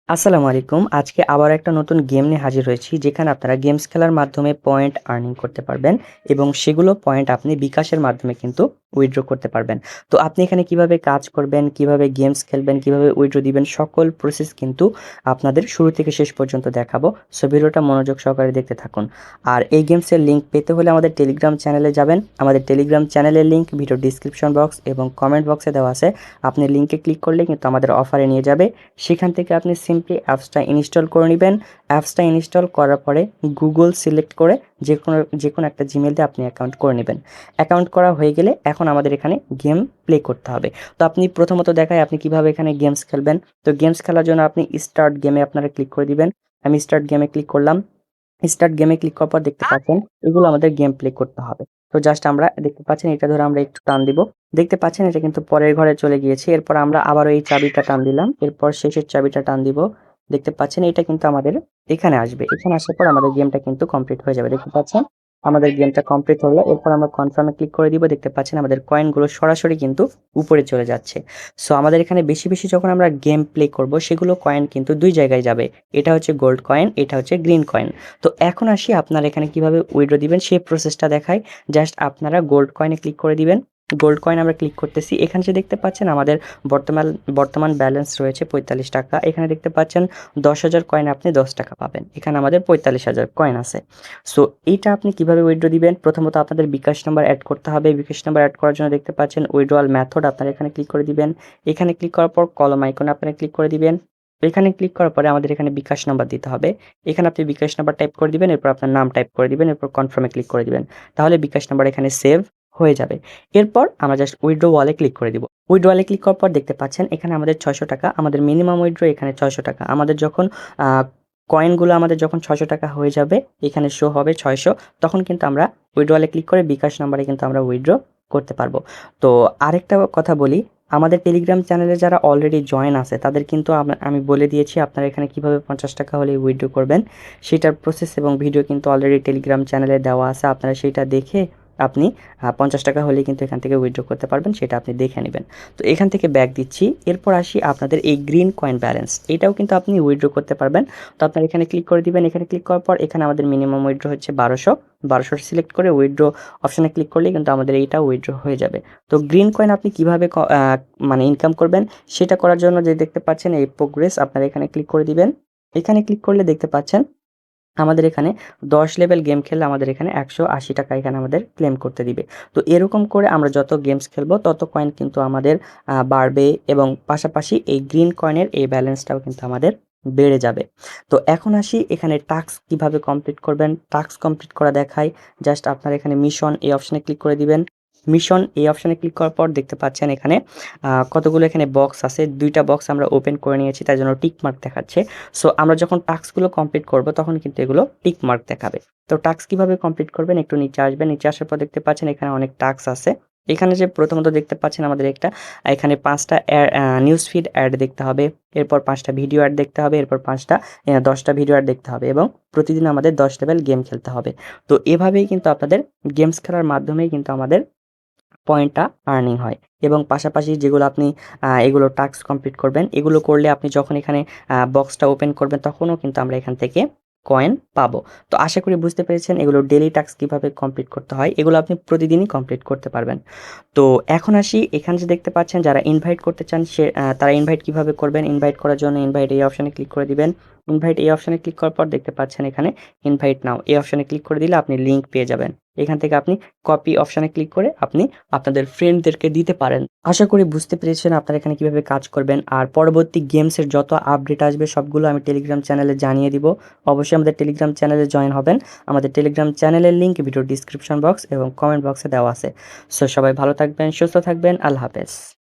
আসসালামু আলাইকুম। আজকে আবার একটা নতুন গেম নিয়ে হাজির হয়েছি, যেখানে আপনারা গেমস খেলার মাধ্যমে পয়েন্ট আর্নিং করতে পারবেন এবং সেগুলো পয়েন্ট আপনি বিকাশের মাধ্যমে কিন্তু উইথড্র করতে পারবেন। তো আপনি এখানে কিভাবে কাজ করবেন, কিভাবে গেমস খেলবেন, কিভাবে উইথড্র দিবেন, সকল প্রসেস কিন্তু আপনাদের শুরু থেকে শেষ পর্যন্ত দেখাবো। সো ভিডিওটা মনোযোগ সহকারে দেখতে থাকুন। আর এই গেমসের লিঙ্ক পেতে হলে আমাদের টেলিগ্রাম চ্যানেলে যাবেন। আমাদের টেলিগ্রাম চ্যানেলের লিঙ্ক ভিডিও ডিসক্রিপশন বক্স এবং কমেন্ট বক্সে দেওয়া আছে। আপনি লিঙ্কে ক্লিক করলে কিন্তু আমাদের অফারে নিয়ে যাবে। সেখান থেকে আপনি সিম্পলি অ্যাপসটা ইনস্টল করে নেবেন। অ্যাপসটা ইনস্টল করার পরে গুগল সিলেক্ট করে যে কোনো একটা জিমেল দিয়ে আপনি অ্যাকাউন্ট করে নেবেন। অ্যাকাউন্ট করা হয়ে গেলে এখন আমাদের এখানে গেম প্লে করতে হবে। তো আপনি প্রথমত দেখায় আপনি কিভাবে এখানে গেমস খেলবেন। তো গেমস খেলার জন্য আপনি স্টার্ট গেমে আপনারা ক্লিক করে দিবেন। আমি স্টার্ট গেমে ক্লিক করলাম। স্টার্ট গেমে ক্লিক করার পর দেখতে পাচ্ছেন এগুলো আমাদের গেম প্লে করতে হবে। তো জাস্ট আমরা দেখতে পাচ্ছেন এটা ধরে আমরা একটু টান দিব। দেখতে পাচ্ছেন এটা কিন্তু পরের ঘরে চলে গিয়েছে। এরপর আমরা আবারও এই চাবিটা টান দিলাম। এরপর শেষের চাবিটা টান দিব। দেখতে পাচ্ছেন এটা কিন্তু আমাদের এখানে আসবে। এখানে আসার পর আমাদের গেমটা কিন্তু কমপ্লিট হয়ে যাবে। দেখতে পাচ্ছেন আমাদের গেমটা কমপ্লিট হলো। এরপর আমরা কনফার্মে ক্লিক করে দিব। দেখতে পাচ্ছেন আমাদের কয়েনগুলো সরাসরি কিন্তু উপরে চলে যাচ্ছে। সো আমাদের এখানে বেশি, বেশি যখন আমরা গেম প্লে করব সেগুলো কয়েন কিন্তু ২ জায়গায় যাবে। এটা হচ্ছে গোল্ড কয়েন, এটা হচ্ছে গ্রিন কয়েন। তো এখন আসি আপনারা এখানে কিভাবে উইথড্র দিবেন সেই প্রসেসটা দেখাই। জাস্ট আপনারা গোল্ড কয়েনে ক্লিক করে দিবেন। গোল্ড কয়েন আমরা ক্লিক করতেছি। এখানে যে দেখতে পাচ্ছেন আমাদের বর্তমান বর্তমান ব্যালেন্স রয়েছে ৳৪৫। এখানে দেখতে পাচ্ছেন ১০,০০০ কয়েনে আপনি ৳১০ পাবেন। এখানে আমাদের ৪৫,০০০ কয়েন আছে। সো এইটা আপনি কিভাবে উইথড্র দিবেন? প্রথমত আপনাদের বিকাশ নাম্বার এড করতে হবে। বিকাশ নাম্বার এড করার জন্য দেখতে পাচ্ছেন উইথড্রয়াল মেথড আপনারা এখানে ক্লিক করে দিবেন। এখানে ক্লিক করার পর কলম আইকনে আপনারা ক্লিক করে দিবেন। এখানে ক্লিক করার পরে আমাদের এখানে বিকাশ নাম্বার দিতে হবে। এখানে আপনি বিকাশ নাম্বার টাইপ করে দিবেন, এরপর আপনার নাম টাইপ করে দিবেন, এরপর কনফার্ম এ ক্লিক করে দিবেন। তাহলে বিকাশ নাম্বার এখানে সেভ হয়ে যাবে। এরপর আমরা জাস্ট উইথড্রয়াল এ ক্লিক করে দিব। উইথড্রয়াল এ ক্লিক করার পর দেখতে পাচ্ছেন এখানে আমাদের ৳৬০০, আমাদের মিনিমাম উইথড্র এখানে ৳৬০০। আমাদের যখন আ কয়েনগুলো আমাদের যখন ৳৬০০ হয়ে যাবে, এখানে শো হবে ৬০০, তখন কিন্তু আমরা উইথড্রয়াল এ ক্লিক করে বিকাশ নাম্বারে কিন্তু আমরা উইথড্র করতে পারবো। তো আরেকটা কথা বলি, আমাদের টেলিগ্রাম চ্যানেলে যারা অলরেডি জয়েন আছে তাদের কিন্তু আমি বলে দিয়েছি আপনারা এখানে কিভাবে ৳৫০ হলে উইথড্র করবেন। সেটার প্রসেস এবং ভিডিও কিন্তু অলরেডি টেলিগ্রাম চ্যানেলে দেওয়া আছে। আপনারা সেইটা দেখে আপনি ৳৫০ হলেই কিন্তু এখান থেকে উইথড্র করতে পারবেন। সেটা আপনি দেখে নিবেন। তো এখান থেকে ব্যাক দিচ্ছি। এরপর আসি আপনাদের এই গ্রিন কয়েন ব্যালেন্স। এটাও কিন্তু আপনি উইথড্র করতে পারবেন। তো আপনারা এখানে ক্লিক করে দিবেন। এখানে ক্লিক করার পর এখানে আমাদের মিনিমাম উইথড্র হচ্ছে ১২০০। ১২০০ সিলেক্ট করে উইথড্র অপশনে ক্লিক করলেই কিন্তু আমাদের এইটা উইথড্র হয়ে যাবে। তো গ্রিন কয়েন আপনি কিভাবে মানে ইনকাম করবেন সেটা করার জন্য যে দেখতে পাচ্ছেন এই প্রোগ্রেস আপনারা এখানে ক্লিক করে দিবেন। এখানে ক্লিক করলে দেখতে পাচ্ছেন আমাদের এখানে ১০ লেভেল গেম খেললে আমাদের এখানে ৳১৮০ এখানে আমাদের ক্লেম করতে দিবে। তো এরকম করে আমরা যত গেমস খেলবো তত কয়েন কিন্তু আমাদের বাড়বে এবং পাশাপাশি এই গ্রিন কয়েনের এই ব্যালেন্সটাও কিন্তু আমাদের বেড়ে যাবে। তো এখন আসি এখানে টাস্ক কিভাবে কমপ্লিট করবেন। টাস্ক কমপ্লিট করা দেখাই। জাস্ট আপনারা এখানে মিশন এই অপশনে ক্লিক করে দিবেন। মিশন এই অপশনে ক্লিক করার পর দেখতে পাচ্ছেন এখানে কতগুলো এখানে বক্স আছে। ২ টা বক্স আমরা ওপেন করে নিয়েছি, তার জন্য টিক মার্ক দেখাচ্ছে। সো আমরা যখন টাস্কগুলো কমপ্লিট করব তখন কিন্তু এগুলো টিক মার্ক দেখাবে। তো টাস্ক কিভাবে কমপ্লিট করবেন, একটু নিচে আসবেন। নিচে আসার পর দেখতে পাচ্ছেন এখানে অনেক টাস্ক আছে। এখানে যে প্রথমত দেখতে পাচ্ছেন আমাদের এখানে ৫ টা নিউজ ফিড অ্যাড দেখতে হবে। এরপর ৫ টা ভিডিও অ্যাড দেখতে হবে। এরপর ১০ টা ভিডিও অ্যাড দেখতে হবে এবং প্রতিদিন আমাদের ১০ লেভেল গেম খেলতে হবে। তো এভাবেই কিন্তু আপনাদের গেমস খেলার মাধ্যমেই কিন্তু আমাদের পয়েন্টটা আর্নিং হয় এবং পাশাপাশি যেগুলো আপনি এগুলো টাস্ক কমপ্লিট করবেন, এগুলো করলে আপনি যখন এখানে বক্সটা ওপেন করবেন তখনও কিন্তু আমরা এখান থেকে কয়েন পাবো। তো আশা করি বুঝতে পেরেছেন এগুলো ডেইলি টাস্ক কিভাবে কমপ্লিট করতে হয়। এগুলো আপনি প্রতিদিনই কমপ্লিট করতে পারবেন। তো এখন আসি এখানে যে দেখতে পাচ্ছেন যারা ইনভাইট করতে চান তারা ইনভাইট কিভাবে করবেন। ইনভাইট করার জন্য ইনভাইট এই অপশনে ক্লিক করে দিবেন। ইনভাইট এই অপশনে ক্লিক করার পর দেখতে পাচ্ছেন এখানে ইনভাইট নাও এই অপশনে ক্লিক করে দিলে আপনি লিঙ্ক পেয়ে যাবেন। এখান থেকে আপনি কপি অপশনে ক্লিক করে আপনি আপনাদের ফ্রেন্ডদেরকে দিতে পারেন। আশা করি বুঝতে পেরেছেন আপনারা এখানে কিভাবে কাজ করবেন। আর পরবর্তী গেমসের যত আপডেট আসবে সবগুলো আমি টেলিগ্রাম চ্যানেলে জানিয়ে দিব। অবশ্যই আমাদের টেলিগ্রাম চ্যানেলে জয়েন হবেন। আমাদের টেলিগ্রাম চ্যানেলের লিঙ্ক ভিডিও ডিসক্রিপশন বক্স এবং কমেন্ট বক্সে দেওয়া আছে। সো সবাই ভালো থাকবেন, সুস্থ থাকবেন। আল্লাহ হাফেজ।